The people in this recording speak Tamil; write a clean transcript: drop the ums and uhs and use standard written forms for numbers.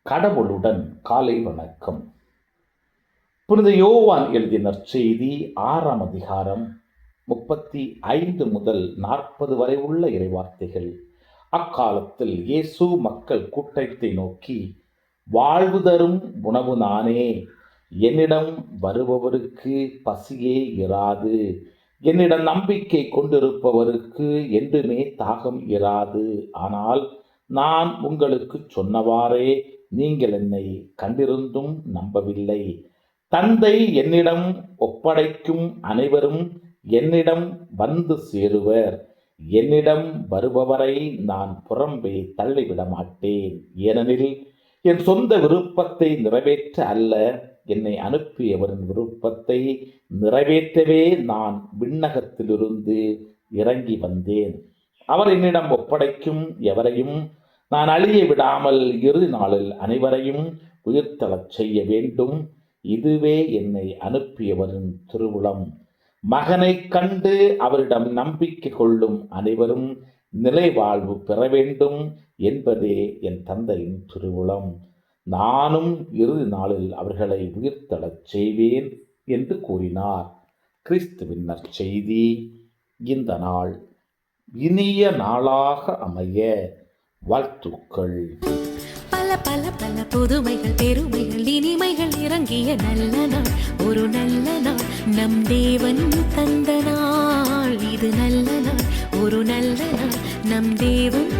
கடவுளுடன் காலை வணக்கம். புனித யோவான் எழுதிய நற்செய்தி 6ஆம் அதிகாரம் 35 முதல் 40 வரை உள்ள இறைவார்த்தைகள். அக்காலத்தில் இயேசு மக்கள் கூட்டத்தை நோக்கி, வாழ்வு தரும் உணவு நானே, என்னிடம் வருபவருக்கு பசியே இராது, என்னிடம் நம்பிக்கை கொண்டிருப்பவருக்கு என்றுமே தாகம் இராது. ஆனால் நான் உங்களுக்கு சொன்னவாறே நீங்கள் என்னை கண்டிருந்தும் நம்பவில்லை. தந்தை என்னிடம் ஒப்படைக்கும் அனைவரும் என்னிடம் வந்து சேருவர். என்னிடம் வருபவரை நான் புறம்பே தள்ளிவிட மாட்டேன். ஏனெனில் என் சொந்த விருப்பத்தை நிறைவேற்ற அல்ல, என்னை அனுப்பியவரின் விருப்பத்தை நிறைவேற்றவே நான் விண்ணகத்திலிருந்து இறங்கி வந்தேன். அவர் என்னிடம் ஒப்படைக்கும் எவரையும் நான் அழிய விடாமல் இறுதி நாளில் அனைவரையும் உயிர்த்தெழச் செய்ய வேண்டும். இதுவே என்னை அனுப்பியவரின் திருவுளம். மகனைக் கண்டு அவரிடம் நம்பிக்கை கொள்ளும் அனைவரும் நிலைவாழ்வு பெற வேண்டும் என்பதே என் தந்தையின் திருவுளம். நானும் இறுதி நாளில் அவர்களை உயிர்த்தெழச் செய்வேன் என்று கூறினார். கிறிஸ்துவின் நற்செய்தி. இந்த நாள் இனிய நாளாக அமைய வாழ்த்துக்கள். பல பல பல புதுமைகள், பெருமைகள், இனிமைகள் இறங்கிய நல்ல நாள், ஒரு நல்ல நாள், நம் தேவன் தந்த நாள். இது நல்ல நாள், ஒரு நல்ல நாள், நம் தேவன்